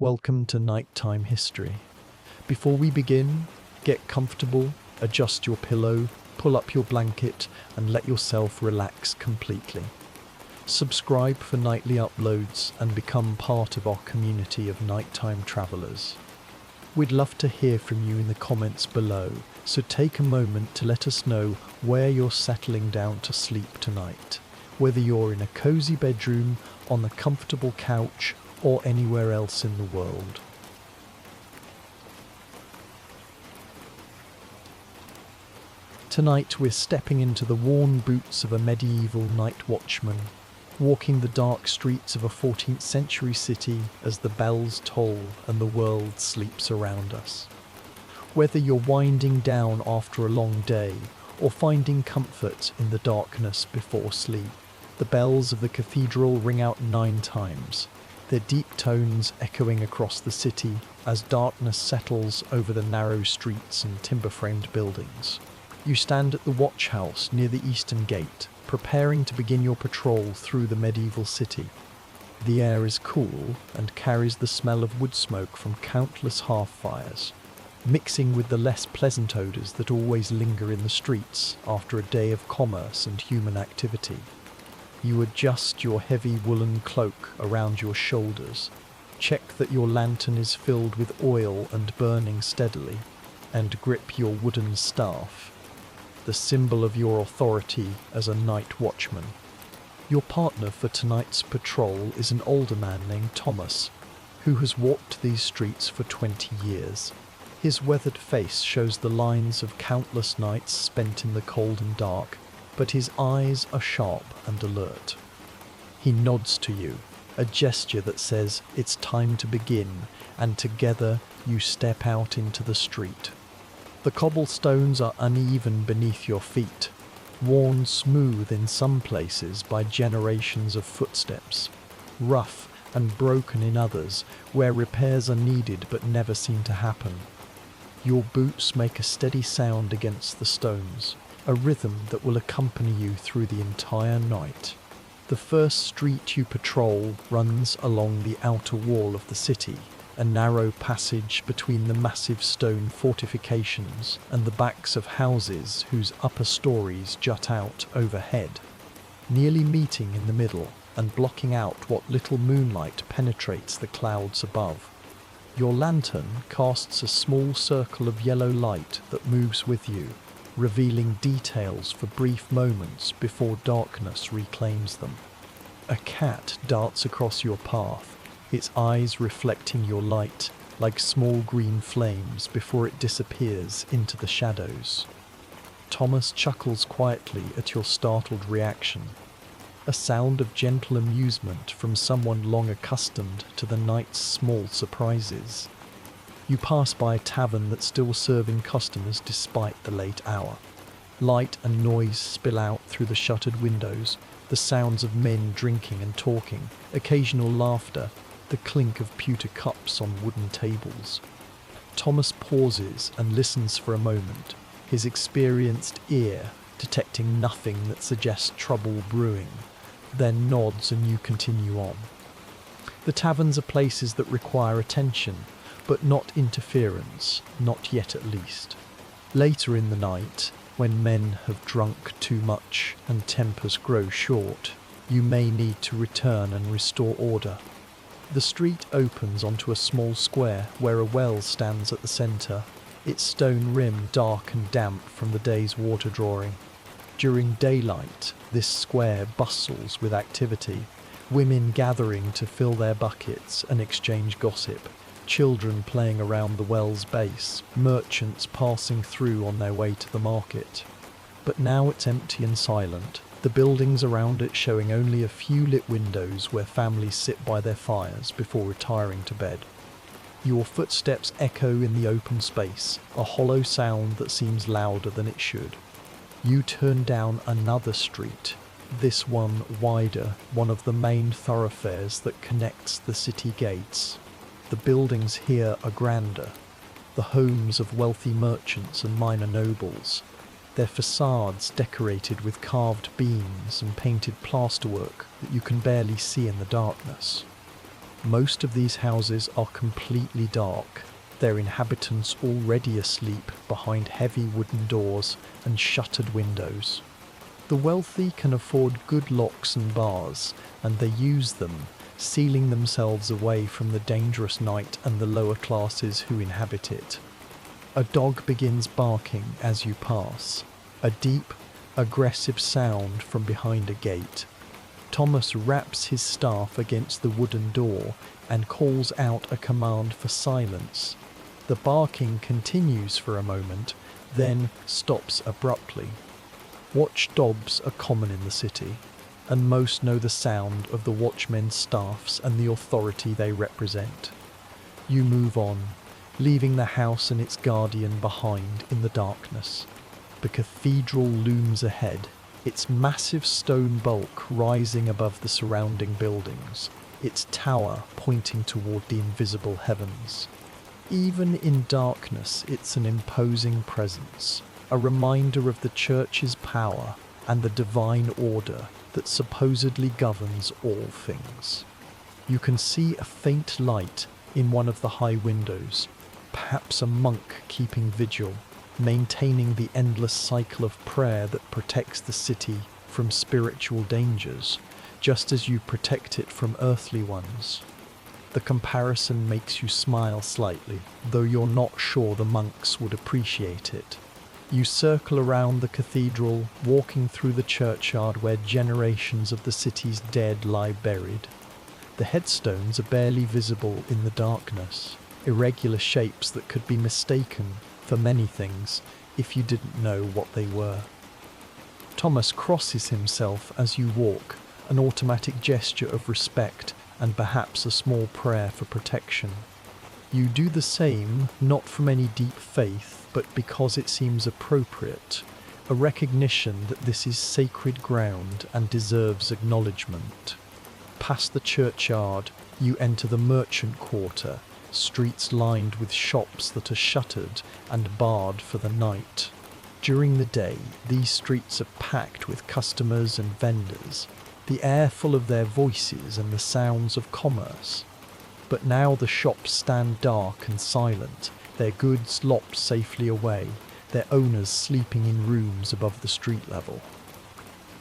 Welcome to Nighttime History. Before we begin, get comfortable, adjust your pillow, pull up your blanket, and let yourself relax completely. Subscribe for nightly uploads and become part of our community of nighttime travelers. We'd love to hear from you in the comments below, so take a moment to let us know where you're settling down to sleep tonight, whether you're in a cozy bedroom, on a comfortable couch, or anywhere else in the world. Tonight we're stepping into the worn boots of a medieval night watchman, walking the dark streets of a 14th century city as the bells toll and the world sleeps around us. Whether you're winding down after a long day or finding comfort in the darkness before sleep, the bells of the cathedral ring out 9 times, their deep tones echoing across the city as darkness settles over the narrow streets and timber-framed buildings. You stand at the watch house near the eastern gate, preparing to begin your patrol through the medieval city. The air is cool and carries the smell of wood smoke from countless hearth fires, mixing with the less pleasant odours that always linger in the streets after a day of commerce and human activity. You adjust your heavy woolen cloak around your shoulders, check that your lantern is filled with oil and burning steadily, and grip your wooden staff, the symbol of your authority as a night watchman. Your partner for tonight's patrol is an older man named Thomas, who has walked these streets for 20 years. His weathered face shows the lines of countless nights spent in the cold and dark, but his eyes are sharp and alert. He nods to you, a gesture that says it's time to begin, and together you step out into the street. The cobblestones are uneven beneath your feet, worn smooth in some places by generations of footsteps, rough and broken in others where repairs are needed but never seem to happen. Your boots make a steady sound against the stones, a rhythm that will accompany you through the entire night. The first street you patrol runs along the outer wall of the city, a narrow passage between the massive stone fortifications and the backs of houses whose upper stories jut out overhead, nearly meeting in the middle and blocking out what little moonlight penetrates the clouds above. Your lantern casts a small circle of yellow light that moves with you, revealing details for brief moments before darkness reclaims them. A cat darts across your path, its eyes reflecting your light like small green flames before it disappears into the shadows. Thomas chuckles quietly at your startled reaction, a sound of gentle amusement from someone long accustomed to the night's small surprises. You pass by a tavern that's still serving customers despite the late hour. Light and noise spill out through the shuttered windows, the sounds of men drinking and talking, occasional laughter, the clink of pewter cups on wooden tables. Thomas pauses and listens for a moment, his experienced ear detecting nothing that suggests trouble brewing, then nods and you continue on. The taverns are places that require attention, but not interference, not yet at least. Later in the night, when men have drunk too much and tempers grow short, you may need to return and restore order. The street opens onto a small square where a well stands at the centre, its stone rim dark and damp from the day's water drawing. During daylight, this square bustles with activity, women gathering to fill their buckets and exchange gossip, children playing around the well's base, merchants passing through on their way to the market. But now it's empty and silent, the buildings around it showing only a few lit windows where families sit by their fires before retiring to bed. Your footsteps echo in the open space, a hollow sound that seems louder than it should. You turn down another street, this one wider, one of the main thoroughfares that connects the city gates. The buildings here are grander, the homes of wealthy merchants and minor nobles, their facades decorated with carved beams and painted plasterwork that you can barely see in the darkness. Most of these houses are completely dark, their inhabitants already asleep behind heavy wooden doors and shuttered windows. The wealthy can afford good locks and bars, and they use them, sealing themselves away from the dangerous night and the lower classes who inhabit it. A dog begins barking as you pass, a deep, aggressive sound from behind a gate. Thomas raps his staff against the wooden door and calls out a command for silence. The barking continues for a moment, then stops abruptly. Watchdogs are common in the city, and most know the sound of the watchmen's staffs and the authority they represent. You move on, leaving the house and its guardian behind in the darkness. The cathedral looms ahead, its massive stone bulk rising above the surrounding buildings, its tower pointing toward the invisible heavens. Even in darkness, it's an imposing presence, a reminder of the church's power and the divine order that supposedly governs all things. You can see a faint light in one of the high windows, perhaps a monk keeping vigil, maintaining the endless cycle of prayer that protects the city from spiritual dangers, just as you protect it from earthly ones. The comparison makes you smile slightly, though you're not sure the monks would appreciate it. You circle around the cathedral, walking through the churchyard where generations of the city's dead lie buried. The headstones are barely visible in the darkness, irregular shapes that could be mistaken for many things if you didn't know what they were. Thomas crosses himself as you walk, an automatic gesture of respect and perhaps a small prayer for protection. You do the same, not from any deep faith, but because it seems appropriate, a recognition that this is sacred ground and deserves acknowledgement. Past the churchyard, you enter the merchant quarter, streets lined with shops that are shuttered and barred for the night. During the day, these streets are packed with customers and vendors, the air full of their voices and the sounds of commerce. But now the shops stand dark and silent, their goods locked safely away, their owners sleeping in rooms above the street level.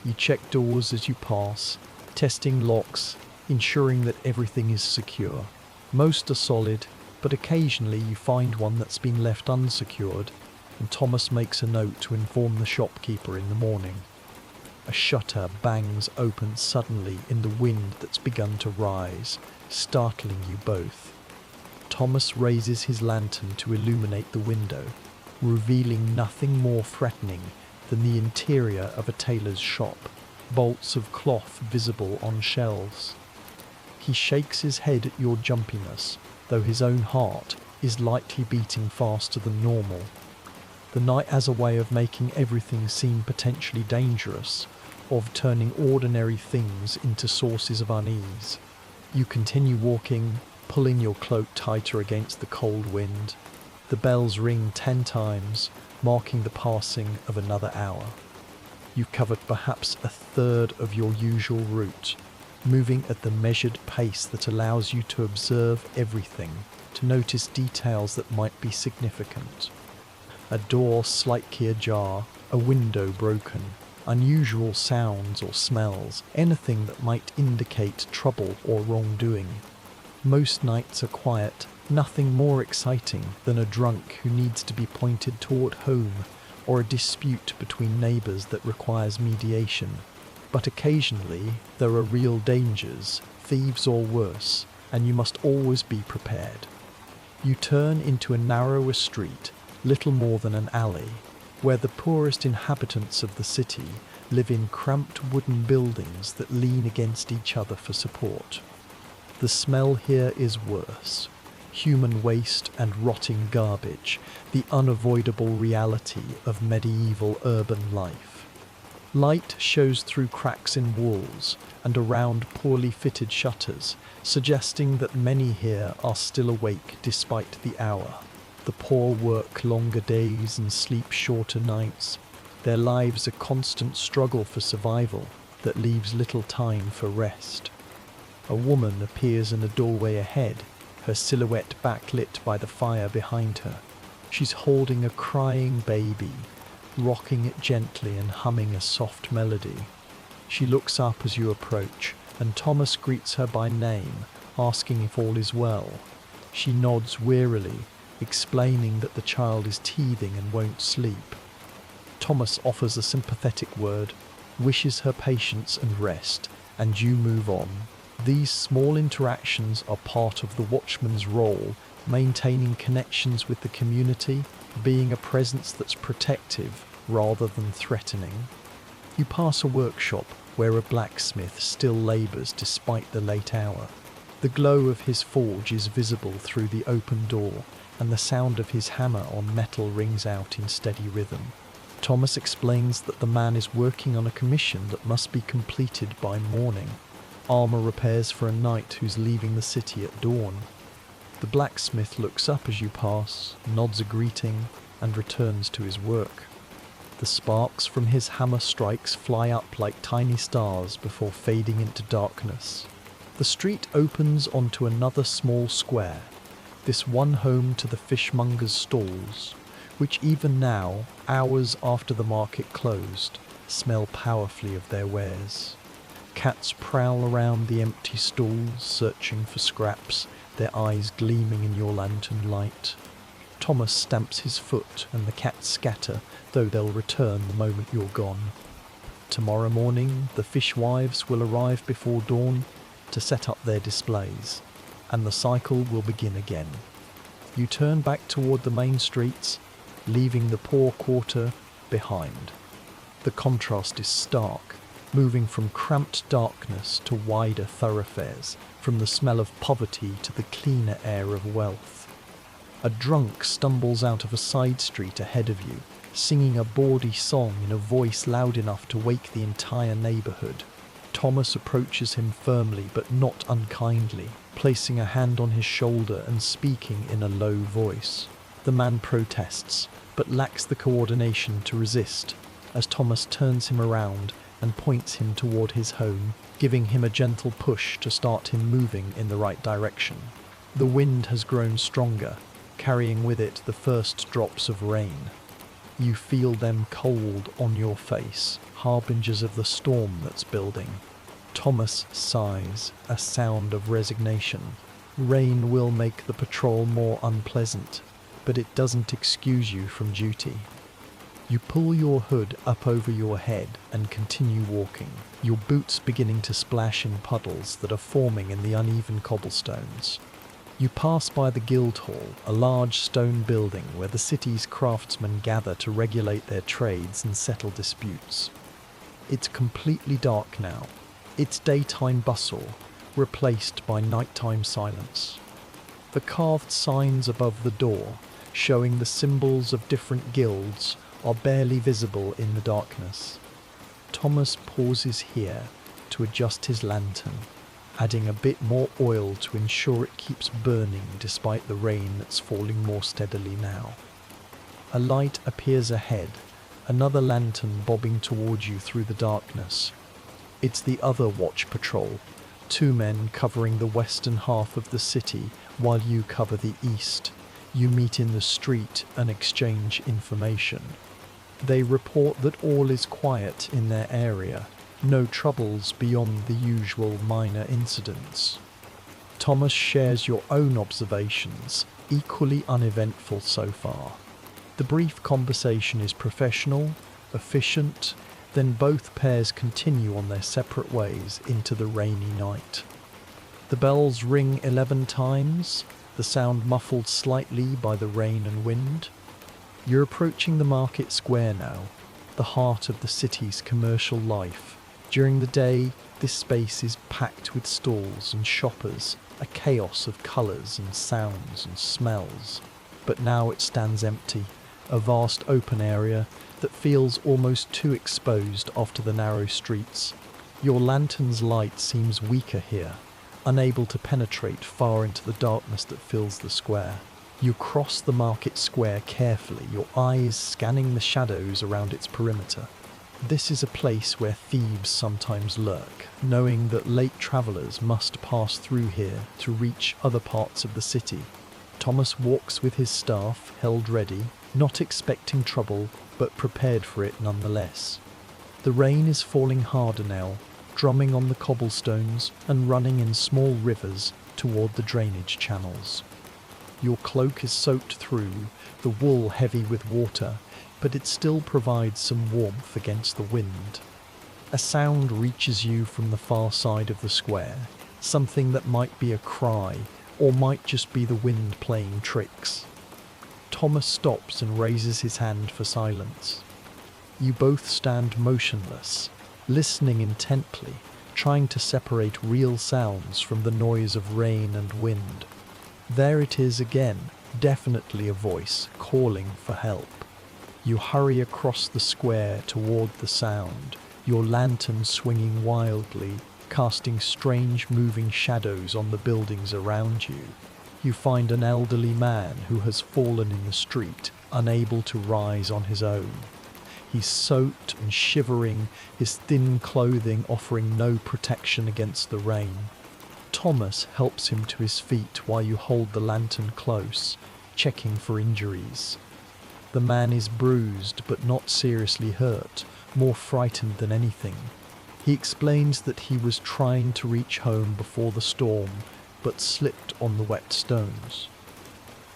You check doors as you pass, testing locks, ensuring that everything is secure. Most are solid, but occasionally you find one that's been left unsecured, and Thomas makes a note to inform the shopkeeper in the morning. A shutter bangs open suddenly in the wind that's begun to rise, startling you both. Thomas raises his lantern to illuminate the window, revealing nothing more threatening than the interior of a tailor's shop, bolts of cloth visible on shelves. He shakes his head at your jumpiness, though his own heart is lightly beating faster than normal. The night has a way of making everything seem potentially dangerous, of turning ordinary things into sources of unease. You continue walking, pulling your cloak tighter against the cold wind. The bells ring 10 times, marking the passing of another hour. You've covered perhaps a third of your usual route, moving at the measured pace that allows you to observe everything, to notice details that might be significant. A door slightly ajar, a window broken, unusual sounds or smells, anything that might indicate trouble or wrongdoing. Most nights are quiet, nothing more exciting than a drunk who needs to be pointed toward home, or a dispute between neighbours that requires mediation. But occasionally there are real dangers, thieves or worse, and you must always be prepared. You turn into a narrower street, little more than an alley, where the poorest inhabitants of the city live in cramped wooden buildings that lean against each other for support. The smell here is worse. Human waste and rotting garbage, the unavoidable reality of medieval urban life. Light shows through cracks in walls and around poorly fitted shutters, suggesting that many here are still awake despite the hour. The poor work longer days and sleep shorter nights. Their lives a constant struggle for survival that leaves little time for rest. A woman appears in a doorway ahead, her silhouette backlit by the fire behind her. She's holding a crying baby, rocking it gently and humming a soft melody. She looks up as you approach, and Thomas greets her by name, asking if all is well. She nods wearily, explaining that the child is teething and won't sleep. Thomas offers a sympathetic word, wishes her patience and rest, and you move on. These small interactions are part of the watchman's role, maintaining connections with the community, being a presence that's protective rather than threatening. You pass a workshop where a blacksmith still labours despite the late hour. The glow of his forge is visible through the open door, and the sound of his hammer on metal rings out in steady rhythm. Thomas explains that the man is working on a commission that must be completed by morning. Armour repairs for a knight who's leaving the city at dawn. The blacksmith looks up as you pass, nods a greeting, and returns to his work. The sparks from his hammer strikes fly up like tiny stars before fading into darkness. The street opens onto another small square, this one home to the fishmonger's stalls, which even now, hours after the market closed, smell powerfully of their wares. Cats prowl around the empty stalls, searching for scraps, their eyes gleaming in your lantern light. Thomas stamps his foot and the cats scatter, though they'll return the moment you're gone. Tomorrow morning, the fishwives will arrive before dawn to set up their displays, and the cycle will begin again. You turn back toward the main streets, leaving the poor quarter behind. The contrast is stark, moving from cramped darkness to wider thoroughfares, from the smell of poverty to the cleaner air of wealth. A drunk stumbles out of a side street ahead of you, singing a bawdy song in a voice loud enough to wake the entire neighbourhood. Thomas approaches him firmly but not unkindly, placing a hand on his shoulder and speaking in a low voice. The man protests, but lacks the coordination to resist, as Thomas turns him around and points him toward his home, giving him a gentle push to start him moving in the right direction. The wind has grown stronger, carrying with it the first drops of rain. You feel them cold on your face, harbingers of the storm that's building. Thomas sighs, a sound of resignation. Rain will make the patrol more unpleasant, but it doesn't excuse you from duty. You pull your hood up over your head and continue walking, your boots beginning to splash in puddles that are forming in the uneven cobblestones. You pass by the Guildhall, a large stone building where the city's craftsmen gather to regulate their trades and settle disputes. It's completely dark now, its daytime bustle replaced by nighttime silence. The carved signs above the door, showing the symbols of different guilds, are barely visible in the darkness. Thomas pauses here to adjust his lantern, adding a bit more oil to ensure it keeps burning despite the rain that's falling more steadily now. A light appears ahead, another lantern bobbing towards you through the darkness. It's the other watch patrol, 2 men covering the western half of the city while you cover the east. You meet in the street and exchange information. They report that all is quiet in their area, no troubles beyond the usual minor incidents. Thomas shares your own observations, equally uneventful so far. The brief conversation is professional, efficient, then both pairs continue on their separate ways into the rainy night. The bells ring 11 times, the sound muffled slightly by the rain and wind. You're approaching the market square now, the heart of the city's commercial life. During the day, this space is packed with stalls and shoppers, a chaos of colours and sounds and smells. But now it stands empty, a vast open area that feels almost too exposed after the narrow streets. Your lantern's light seems weaker here, unable to penetrate far into the darkness that fills the square. You cross the market square carefully, your eyes scanning the shadows around its perimeter. This is a place where thieves sometimes lurk, knowing that late travelers must pass through here to reach other parts of the city. Thomas walks with his staff held ready, not expecting trouble, but prepared for it nonetheless. The rain is falling harder now, drumming on the cobblestones and running in small rivers toward the drainage channels. Your cloak is soaked through, the wool heavy with water, but it still provides some warmth against the wind. A sound reaches you from the far side of the square, something that might be a cry or might just be the wind playing tricks. Thomas stops and raises his hand for silence. You both stand motionless, listening intently, trying to separate real sounds from the noise of rain and wind. There it is again, definitely a voice calling for help. You hurry across the square toward the sound, your lantern swinging wildly, casting strange moving shadows on the buildings around you. You find an elderly man who has fallen in the street, unable to rise on his own. He's soaked and shivering, his thin clothing offering no protection against the rain. Thomas helps him to his feet while you hold the lantern close, checking for injuries. The man is bruised but not seriously hurt, more frightened than anything. He explains that he was trying to reach home before the storm, but slipped on the wet stones.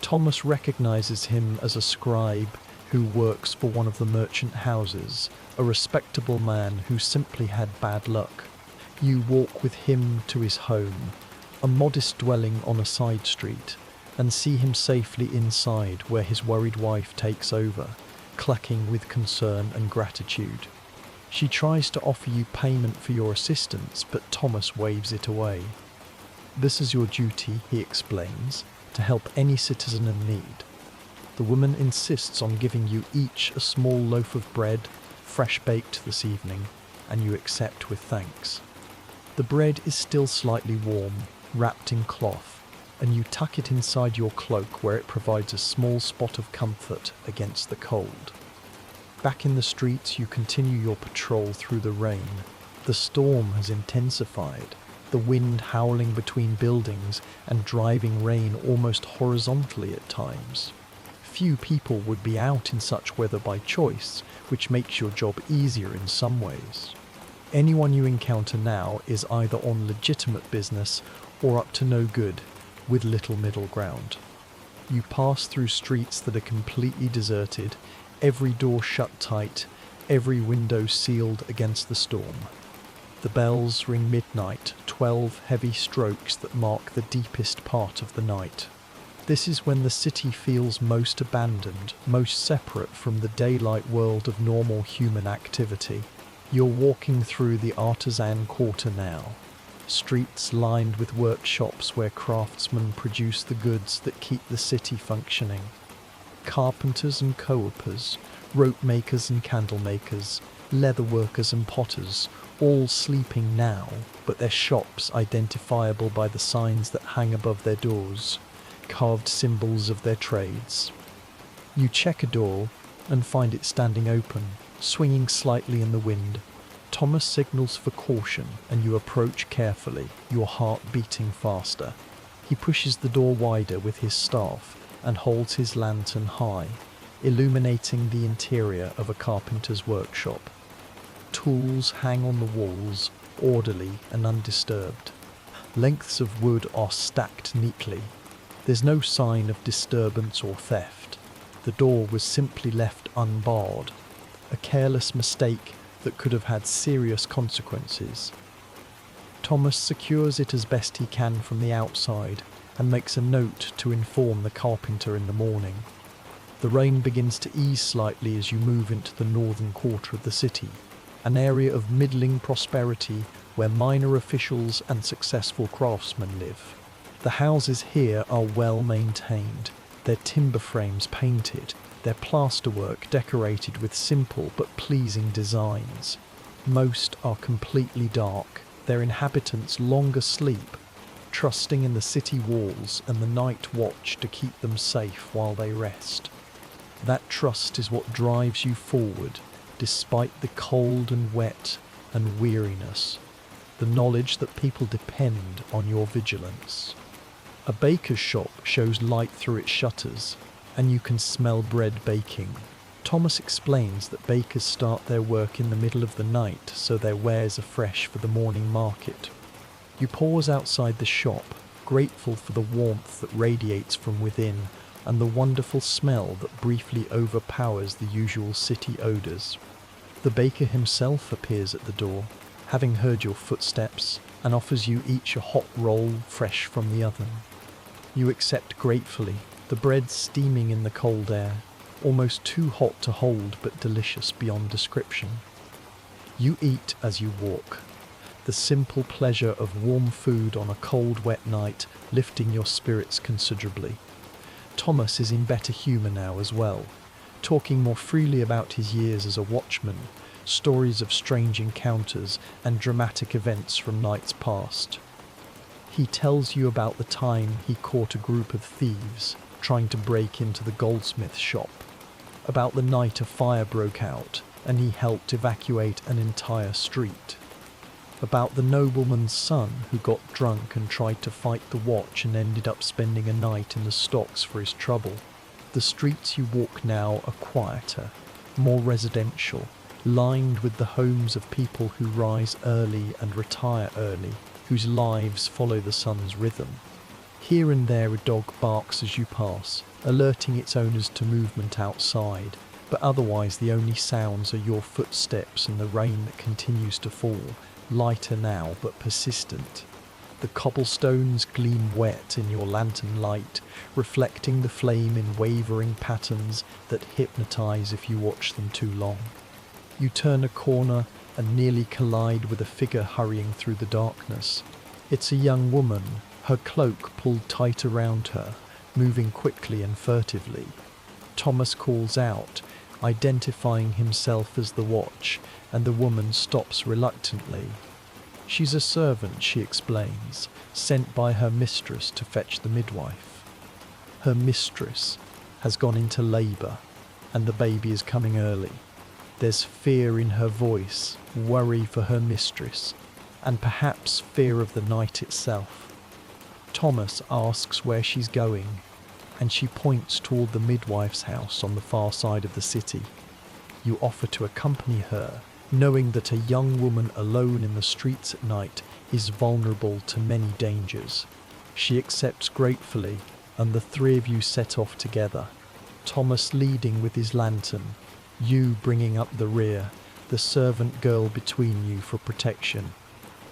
Thomas recognizes him as a scribe who works for one of the merchant houses, a respectable man who simply had bad luck. You walk with him to his home, a modest dwelling on a side street, and see him safely inside where his worried wife takes over, clucking with concern and gratitude. She tries to offer you payment for your assistance, but Thomas waves it away. This is your duty, he explains, to help any citizen in need. The woman insists on giving you each a small loaf of bread, fresh baked this evening, and you accept with thanks. The bread is still slightly warm, wrapped in cloth, and you tuck it inside your cloak where it provides a small spot of comfort against the cold. Back in the streets, you continue your patrol through the rain. The storm has intensified, the wind howling between buildings and driving rain almost horizontally at times. Few people would be out in such weather by choice, which makes your job easier in some ways. Anyone you encounter now is either on legitimate business or up to no good, with little middle ground. You pass through streets that are completely deserted, every door shut tight, every window sealed against the storm. The bells ring midnight, 12 heavy strokes that mark the deepest part of the night. This is when the city feels most abandoned, most separate from the daylight world of normal human activity. You're walking through the artisan quarter now. Streets lined with workshops where craftsmen produce the goods that keep the city functioning. Carpenters and co-opers, rope makers and candle makers, leather workers and potters, all sleeping now, but their shops identifiable by the signs that hang above their doors, carved symbols of their trades. You check a door and find it standing open, swinging slightly in the wind. Thomas signals for caution and you approach carefully, your heart beating faster. He pushes the door wider with his staff and holds his lantern high, illuminating the interior of a carpenter's workshop. Tools hang on the walls, orderly and undisturbed. Lengths of wood are stacked neatly. There's no sign of disturbance or theft. The door was simply left unbarred, a careless mistake that could have had serious consequences. Thomas secures it as best he can from the outside and makes a note to inform the carpenter in the morning. The rain begins to ease slightly as you move into the northern quarter of the city, an area of middling prosperity where minor officials and successful craftsmen live. The houses here are well maintained, their timber frames painted, their plasterwork decorated with simple but pleasing designs. Most are completely dark, their inhabitants long asleep, trusting in the city walls and the night watch to keep them safe while they rest. That trust is what drives you forward, despite the cold and wet and weariness, the knowledge that people depend on your vigilance. A baker's shop shows light through its shutters, and you can smell bread baking. Thomas explains that bakers start their work in the middle of the night so their wares are fresh for the morning market. You pause outside the shop, grateful for the warmth that radiates from within and the wonderful smell that briefly overpowers the usual city odours. The baker himself appears at the door, having heard your footsteps, and offers you each a hot roll fresh from the oven. You accept gratefully, the bread steaming in the cold air, almost too hot to hold but delicious beyond description. You eat as you walk, the simple pleasure of warm food on a cold, wet night lifting your spirits considerably. Thomas is in better humour now as well, talking more freely about his years as a watchman, stories of strange encounters and dramatic events from nights past. He tells you about the time he caught a group of thieves trying to break into the goldsmith shop, about the night a fire broke out and he helped evacuate an entire street, about the nobleman's son who got drunk and tried to fight the watch and ended up spending a night in the stocks for his trouble. The streets you walk now are quieter, more residential, lined with the homes of people who rise early and retire early, whose lives follow the sun's rhythm. Here and there a dog barks as you pass, alerting its owners to movement outside, but otherwise the only sounds are your footsteps and the rain that continues to fall, lighter now but persistent. The cobblestones gleam wet in your lantern light, reflecting the flame in wavering patterns that hypnotize if you watch them too long. You turn a corner and nearly collide with a figure hurrying through the darkness. It's a young woman, her cloak pulled tight around her, moving quickly and furtively. Thomas calls out, identifying himself as the watch, and the woman stops reluctantly. She's a servant, she explains, sent by her mistress to fetch the midwife. Her mistress has gone into labour, and the baby is coming early. There's fear in her voice, worry for her mistress, and perhaps fear of the night itself. Thomas asks where she's going, and she points toward the midwife's house on the far side of the city. You offer to accompany her, knowing that a young woman alone in the streets at night is vulnerable to many dangers. She accepts gratefully, and the three of you set off together, Thomas leading with his lantern, you bringing up the rear, the servant girl between you for protection.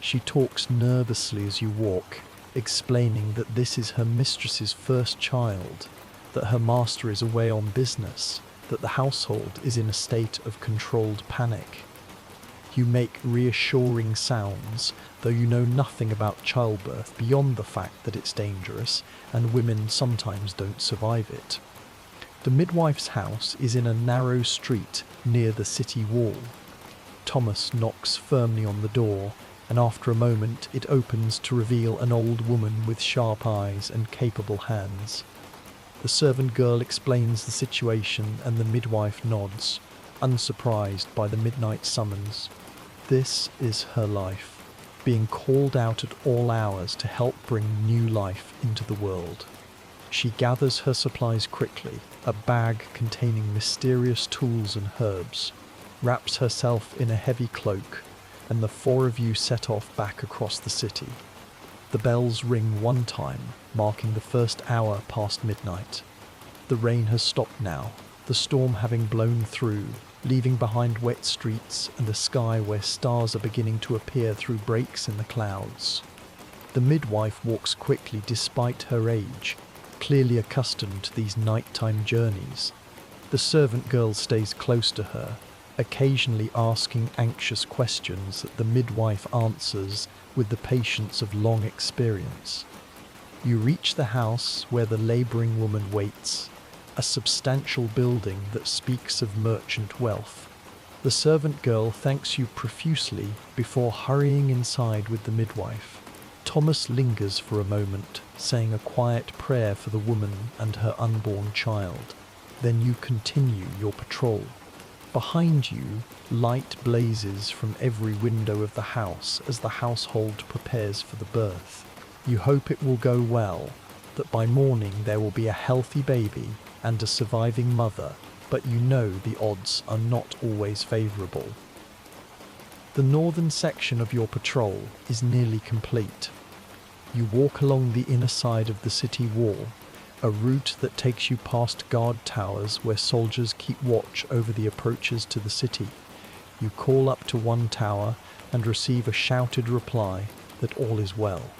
She talks nervously as you walk, explaining that this is her mistress's first child, that her master is away on business, that the household is in a state of controlled panic. You make reassuring sounds, though you know nothing about childbirth beyond the fact that it's dangerous and women sometimes don't survive it. The midwife's house is in a narrow street near the city wall. Thomas knocks firmly on the door, and after a moment it opens to reveal an old woman with sharp eyes and capable hands. The servant girl explains the situation and the midwife nods, unsurprised by the midnight summons. This is her life, being called out at all hours to help bring new life into the world. She gathers her supplies quickly, a bag containing mysterious tools and herbs, wraps herself in a heavy cloak, and the four of you set off back across the city. The bells ring one time, marking the first hour past midnight. The rain has stopped now, the storm having blown through, leaving behind wet streets and a sky where stars are beginning to appear through breaks in the clouds. The midwife walks quickly despite her age, clearly accustomed to these nighttime journeys. The servant girl stays close to her, occasionally asking anxious questions that the midwife answers with the patience of long experience. You reach the house where the labouring woman waits, a substantial building that speaks of merchant wealth. The servant girl thanks you profusely before hurrying inside with the midwife. Thomas lingers for a moment, saying a quiet prayer for the woman and her unborn child. Then you continue your patrol. Behind you, light blazes from every window of the house as the household prepares for the birth. You hope it will go well, that by morning there will be a healthy baby and a surviving mother, but you know the odds are not always favourable. The northern section of your patrol is nearly complete. You walk along the inner side of the city wall, a route that takes you past guard towers where soldiers keep watch over the approaches to the city. You call up to one tower and receive a shouted reply that all is well.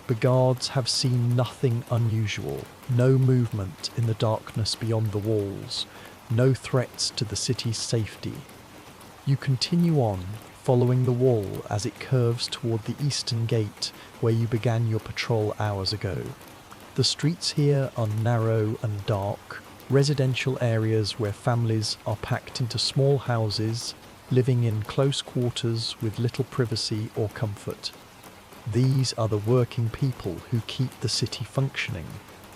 The guards have seen nothing unusual, no movement in the darkness beyond the walls, no threats to the city's safety. You continue on, following the wall as it curves toward the eastern gate where you began your patrol hours ago. The streets here are narrow and dark, residential areas where families are packed into small houses, living in close quarters with little privacy or comfort. These are the working people who keep the city functioning,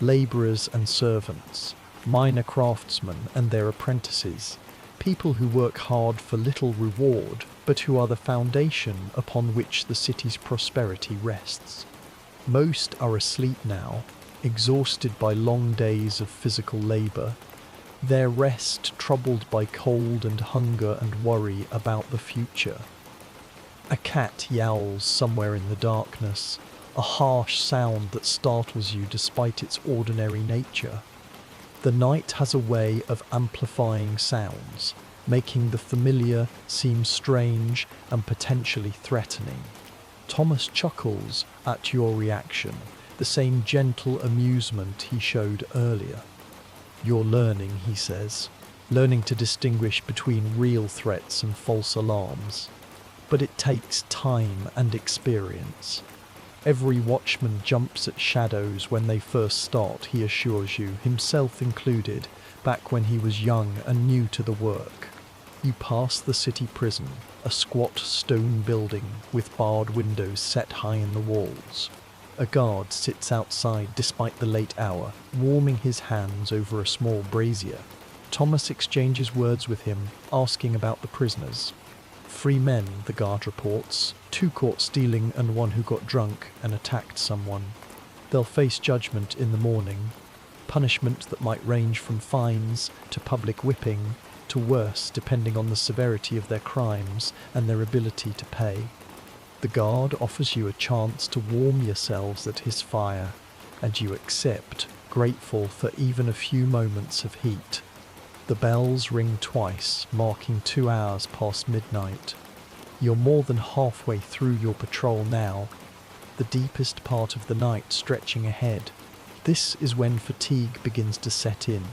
labourers and servants, minor craftsmen and their apprentices, people who work hard for little reward, but who are the foundation upon which the city's prosperity rests. Most are asleep now, exhausted by long days of physical labour, their rest troubled by cold and hunger and worry about the future. A cat yowls somewhere in the darkness, a harsh sound that startles you despite its ordinary nature. The night has a way of amplifying sounds, making the familiar seem strange and potentially threatening. Thomas chuckles at your reaction, the same gentle amusement he showed earlier. You're learning, he says, learning to distinguish between real threats and false alarms. But it takes time and experience. Every watchman jumps at shadows when they first start, he assures you, himself included, back when he was young and new to the work. You pass the city prison, a squat stone building with barred windows set high in the walls. A guard sits outside despite the late hour, warming his hands over a small brazier. Thomas exchanges words with him, asking about the prisoners. 3 men, the guard reports, 2 caught stealing and 1 who got drunk and attacked someone. They'll face judgment in the morning, punishment that might range from fines to public whipping to worse depending on the severity of their crimes and their ability to pay. The guard offers you a chance to warm yourselves at his fire, and you accept, grateful for even a few moments of heat. The bells ring twice, marking 2 hours past midnight. You're more than halfway through your patrol now, the deepest part of the night stretching ahead. This is when fatigue begins to set in,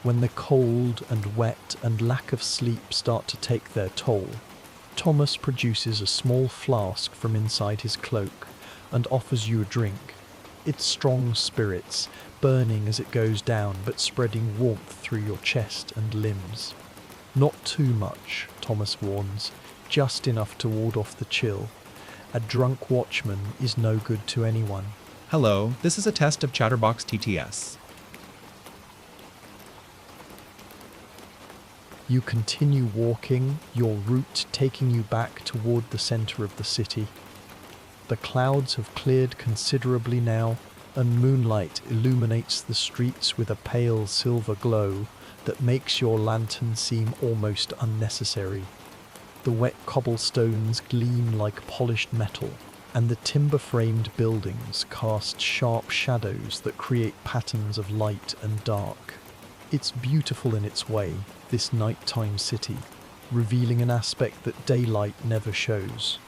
when the cold and wet and lack of sleep start to take their toll. Thomas produces a small flask from inside his cloak and offers you a drink. It's strong spirits, burning as it goes down but spreading warmth through your chest and limbs. Not too much, Thomas warns, just enough to ward off the chill. A drunk watchman is no good to anyone. Hello, this is a test of Chatterbox TTS. You continue walking, your route taking you back toward the center of the city. The clouds have cleared considerably now, and moonlight illuminates the streets with a pale silver glow that makes your lantern seem almost unnecessary. The wet cobblestones gleam like polished metal, and the timber-framed buildings cast sharp shadows that create patterns of light and dark. It's beautiful in its way, this nighttime city, revealing an aspect that daylight never shows.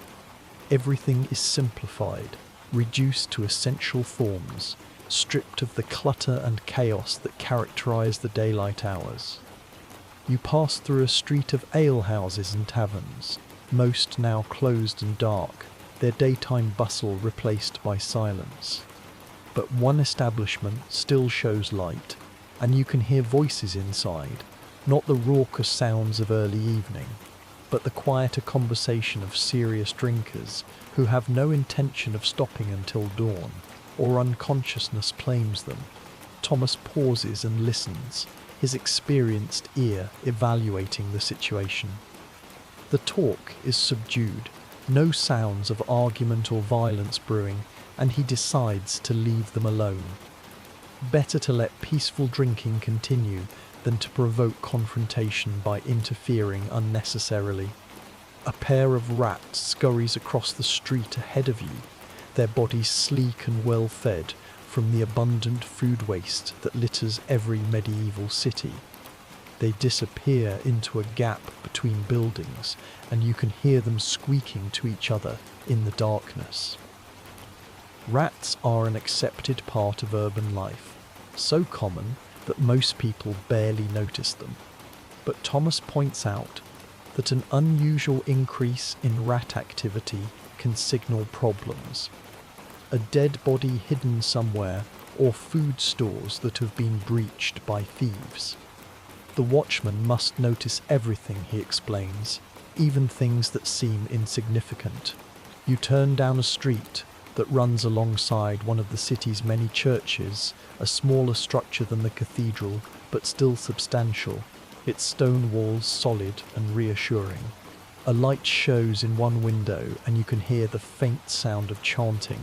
Everything is simplified, reduced to essential forms, stripped of the clutter and chaos that characterize the daylight hours. You pass through a street of alehouses and taverns, most now closed and dark, their daytime bustle replaced by silence. But one establishment still shows light, and you can hear voices inside, not the raucous sounds of early evening, but the quieter conversation of serious drinkers who have no intention of stopping until dawn, or unconsciousness claims them. Thomas pauses and listens, his experienced ear evaluating the situation. The talk is subdued, no sounds of argument or violence brewing, and he decides to leave them alone. Better to let peaceful drinking continue than to provoke confrontation by interfering unnecessarily. A pair of rats scurries across the street ahead of you, their bodies sleek and well fed from the abundant food waste that litters every medieval city. They disappear into a gap between buildings, and you can hear them squeaking to each other in the darkness. Rats are an accepted part of urban life, so common that most people barely notice them. But Thomas points out that an unusual increase in rat activity can signal problems. A dead body hidden somewhere, or food stores that have been breached by thieves. The watchman must notice everything, he explains, even things that seem insignificant. You turn down a street that runs alongside one of the city's many churches, a smaller structure than the cathedral, but still substantial, its stone walls solid and reassuring. A light shows in one window, and you can hear the faint sound of chanting,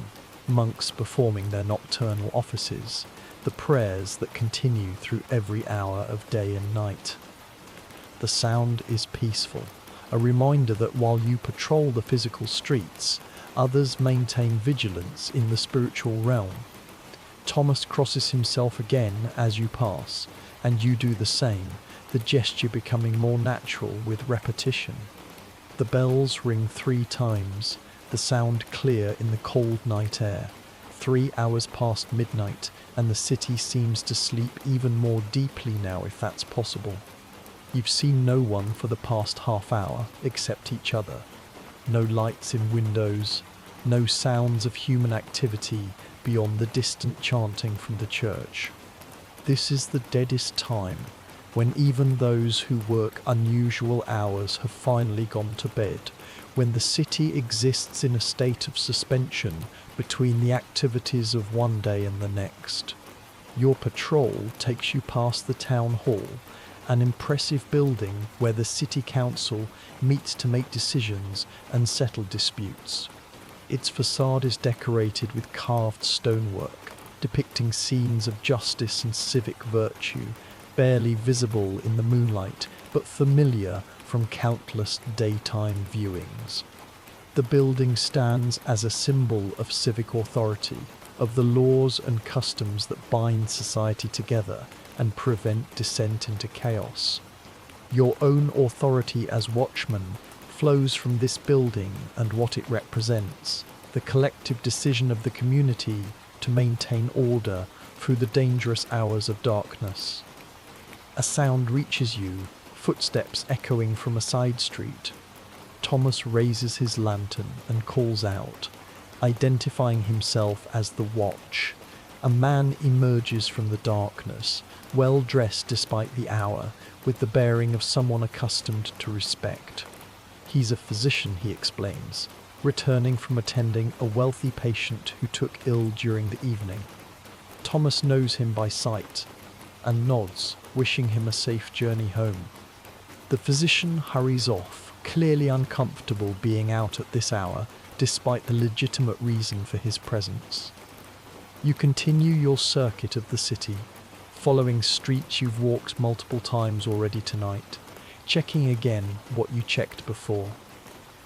monks performing their nocturnal offices, the prayers that continue through every hour of day and night. The sound is peaceful, a reminder that while you patrol the physical streets, others maintain vigilance in the spiritual realm. Thomas crosses himself again as you pass, and you do the same, the gesture becoming more natural with repetition. The bells ring 3 times, the sound clear in the cold night air. 3 hours past midnight, and the city seems to sleep even more deeply now, if that's possible. You've seen no one for the past half hour except each other. No lights in windows, no sounds of human activity beyond the distant chanting from the church. This is the deadest time, when even those who work unusual hours have finally gone to bed, when the city exists in a state of suspension between the activities of one day and the next. Your patrol takes you past the town hall, an impressive building where the city council meets to make decisions and settle disputes. Its facade is decorated with carved stonework, depicting scenes of justice and civic virtue, barely visible in the moonlight, but familiar from countless daytime viewings. The building stands as a symbol of civic authority, of the laws and customs that bind society together and prevent descent into chaos. Your own authority as watchman flows from this building and what it represents, the collective decision of the community to maintain order through the dangerous hours of darkness. A sound reaches you, footsteps echoing from a side street. Thomas raises his lantern and calls out, identifying himself as the Watch. A man emerges from the darkness, well dressed despite the hour, with the bearing of someone accustomed to respect. He's a physician, he explains, returning from attending a wealthy patient who took ill during the evening. Thomas knows him by sight and nods, wishing him a safe journey home. The physician hurries off, clearly uncomfortable being out at this hour, despite the legitimate reason for his presence. You continue your circuit of the city, following streets you've walked multiple times already tonight, checking again what you checked before.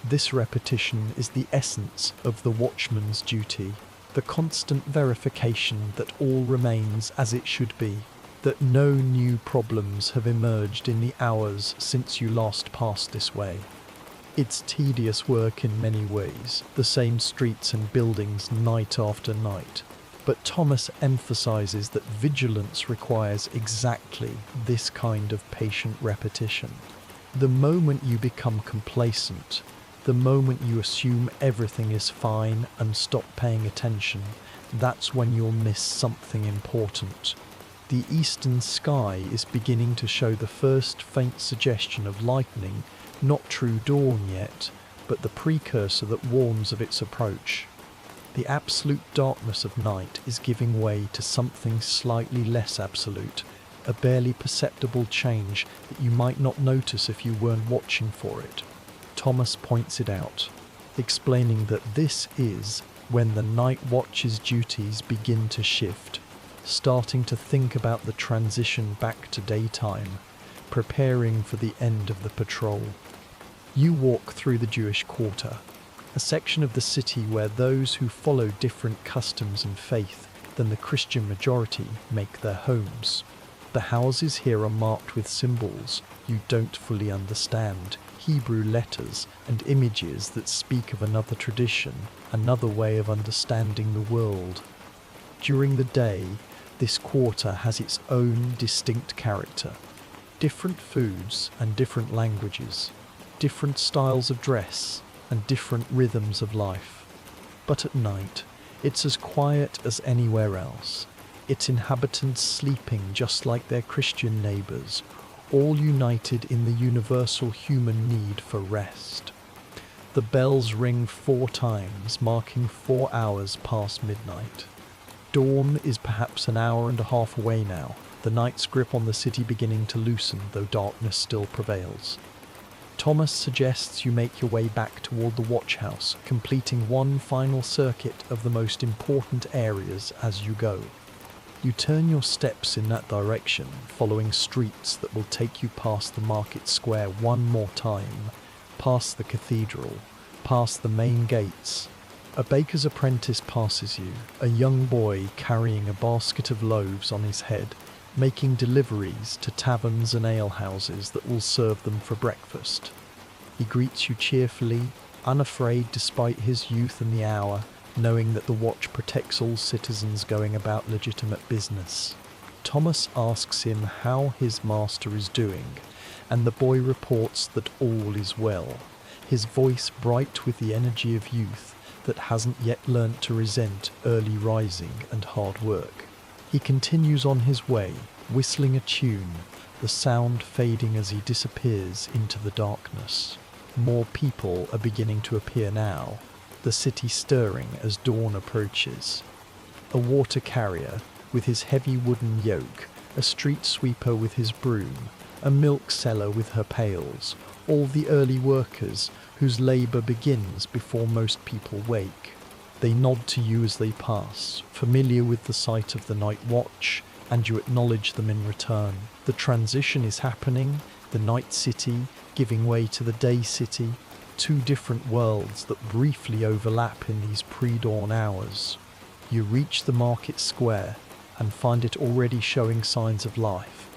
This repetition is the essence of the watchman's duty, the constant verification that all remains as it should be, that no new problems have emerged in the hours since you last passed this way. It's tedious work in many ways, the same streets and buildings night after night, but Thomas emphasizes that vigilance requires exactly this kind of patient repetition. The moment you become complacent, the moment you assume everything is fine and stop paying attention, that's when you'll miss something important. The eastern sky is beginning to show the first faint suggestion of lightning, not true dawn yet, but the precursor that warns of its approach. The absolute darkness of night is giving way to something slightly less absolute, a barely perceptible change that you might not notice if you weren't watching for it. Thomas points it out, explaining that this is when the night watch's duties begin to shift, starting to think about the transition back to daytime, preparing for the end of the patrol. You walk through the Jewish quarter, a section of the city where those who follow different customs and faith than the Christian majority make their homes. The houses here are marked with symbols you don't fully understand, Hebrew letters and images that speak of another tradition, another way of understanding the world. During the day, this quarter has its own distinct character. Different foods and different languages, different styles of dress and different rhythms of life. But at night, it's as quiet as anywhere else, its inhabitants sleeping just like their Christian neighbours, all united in the universal human need for rest. The bells ring 4 times, marking 4 hours past midnight. Dawn is perhaps an hour and a half away now, the night's grip on the city beginning to loosen, though darkness still prevails. Thomas suggests you make your way back toward the watch house, completing one final circuit of the most important areas as you go. You turn your steps in that direction, following streets that will take you past the market square one more time, past the cathedral, past the main gates. A baker's apprentice passes you, a young boy carrying a basket of loaves on his head, making deliveries to taverns and alehouses that will serve them for breakfast. He greets you cheerfully, unafraid despite his youth and the hour, knowing that the watch protects all citizens going about legitimate business. Thomas asks him how his master is doing, and the boy reports that all is well, his voice bright with the energy of youth that hasn't yet learnt to resent early rising and hard work. He continues on his way, whistling a tune, the sound fading as he disappears into the darkness. More people are beginning to appear now, the city stirring as dawn approaches. A water carrier with his heavy wooden yoke, a street sweeper with his broom, a milk seller with her pails, all the early workers whose labour begins before most people wake. They nod to you as they pass, familiar with the sight of the night watch, and you acknowledge them in return. The transition is happening, the night city giving way to the day city, 2 different worlds that briefly overlap in these pre-dawn hours. You reach the market square and find it already showing signs of life.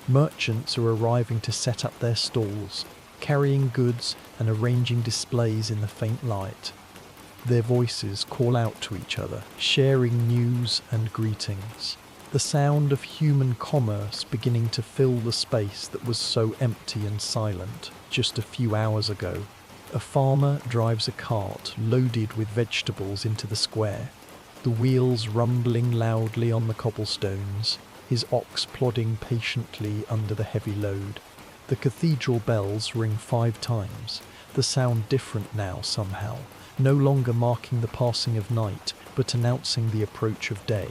Merchants are arriving to set up their stalls, carrying goods and arranging displays in the faint light. Their voices call out to each other, sharing news and greetings. The sound of human commerce beginning to fill the space that was so empty and silent just a few hours ago. A farmer drives a cart loaded with vegetables into the square, the wheels rumbling loudly on the cobblestones, his ox plodding patiently under the heavy load. The cathedral bells ring 5 times, the sound different now somehow, no longer marking the passing of night, but announcing the approach of day.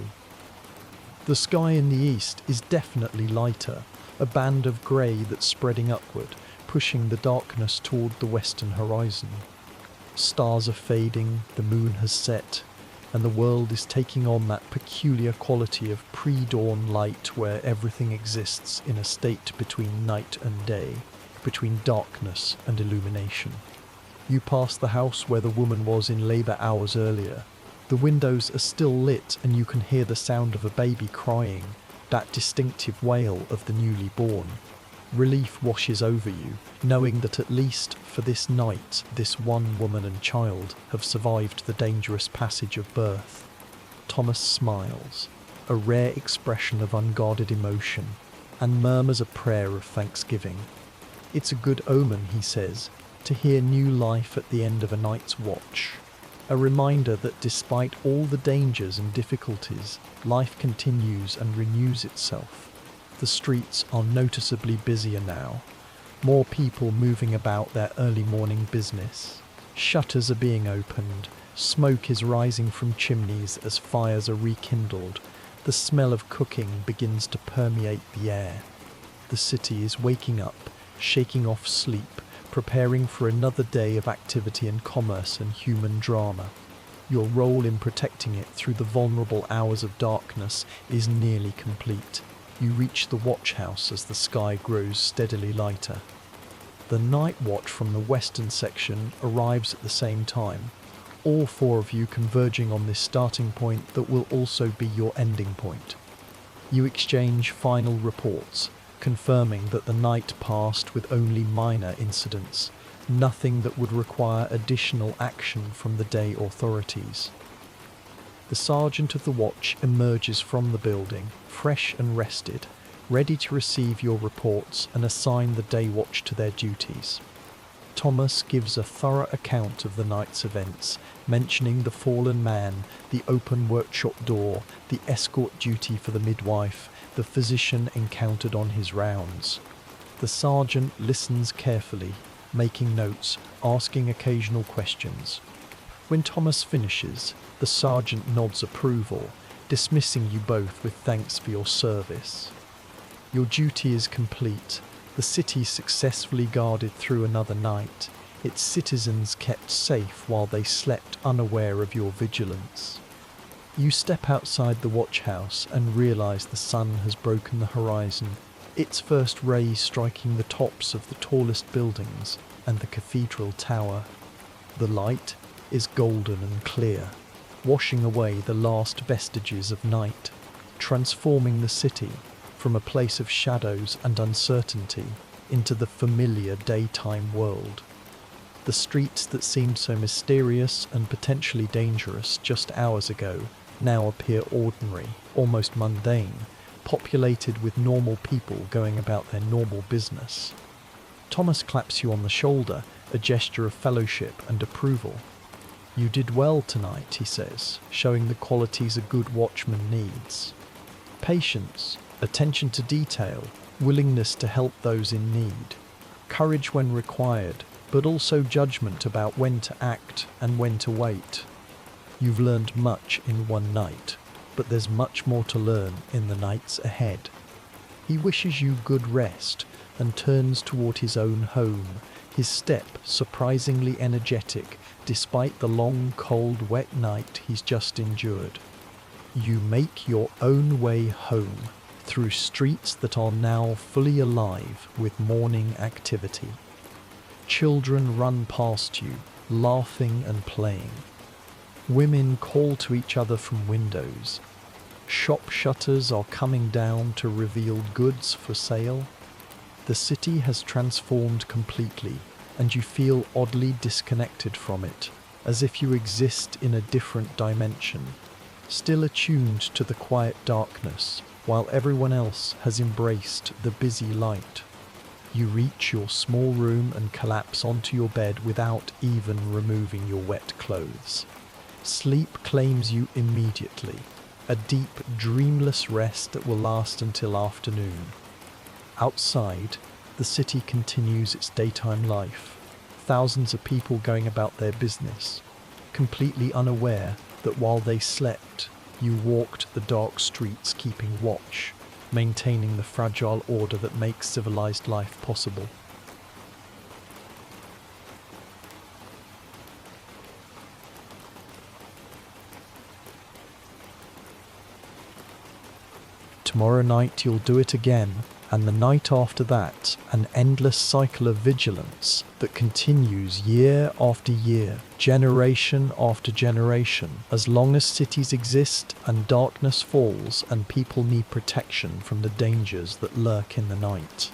The sky in the east is definitely lighter, a band of grey that's spreading upward, pushing the darkness toward the western horizon. Stars are fading, the moon has set, and the world is taking on that peculiar quality of pre-dawn light where everything exists in a state between night and day, between darkness and illumination. You pass the house where the woman was in labour hours earlier. The windows are still lit and you can hear the sound of a baby crying, that distinctive wail of the newly born. Relief washes over you, knowing that at least for this night, this one woman and child have survived the dangerous passage of birth. Thomas smiles, a rare expression of unguarded emotion, and murmurs a prayer of thanksgiving. It's a good omen, he says, to hear new life at the end of a night's watch. A reminder that despite all the dangers and difficulties, life continues and renews itself. The streets are noticeably busier now, more people moving about their early morning business. Shutters are being opened, Smoke is rising from chimneys as fires are rekindled. The smell of cooking begins to permeate the air. The city is waking up, shaking off sleep, preparing for another day of activity and commerce and human drama. Your role in protecting it through the vulnerable hours of darkness is nearly complete. You reach the watch house as the sky grows steadily lighter. The night watch from the western section arrives at the same time, all four of you converging on this starting point that will also be your ending point. You exchange final reports, confirming that the night passed with only minor incidents, nothing that would require additional action from the day authorities. The sergeant of the watch emerges from the building, fresh and rested, ready to receive your reports and assign the day watch to their duties. Thomas gives a thorough account of the night's events, mentioning the fallen man, the open workshop door, the escort duty for the midwife, the physician encountered on his rounds. The sergeant listens carefully, making notes, asking occasional questions. When Thomas finishes, the sergeant nods approval, dismissing you both with thanks for your service. Your duty is complete. The city successfully guarded through another night, its citizens kept safe while they slept unaware of your vigilance. You step outside the watch house and realize the sun has broken the horizon, its first rays striking the tops of the tallest buildings and the cathedral tower. The light is golden and clear, washing away the last vestiges of night, transforming the city from a place of shadows and uncertainty into the familiar daytime world. The streets that seemed so mysterious and potentially dangerous just hours ago now appear ordinary, almost mundane, populated with normal people going about their normal business. Thomas claps you on the shoulder, a gesture of fellowship and approval. "You did well tonight," he says, showing the qualities a good watchman needs. Patience, attention to detail, willingness to help those in need, courage when required, but also judgment about when to act and when to wait. You've learned much in one night, but there's much more to learn in the nights ahead. He wishes you good rest and turns toward his own home, his step surprisingly energetic despite the long, cold, wet night he's just endured. You make your own way home through streets that are now fully alive with morning activity. Children run past you, laughing and playing. Women call to each other from windows. Shop shutters are coming down to reveal goods for sale. The city has transformed completely, and you feel oddly disconnected from it, as if you exist in a different dimension, still attuned to the quiet darkness, while everyone else has embraced the busy light. You reach your small room and collapse onto your bed without even removing your wet clothes. Sleep claims you immediately, a deep, dreamless rest that will last until afternoon. Outside, the city continues its daytime life, thousands of people going about their business, completely unaware that while they slept, you walked the dark streets keeping watch, maintaining the fragile order that makes civilized life possible. Tomorrow night you'll do it again, and the night after that, an endless cycle of vigilance that continues year after year, generation after generation, as long as cities exist and darkness falls and people need protection from the dangers that lurk in the night.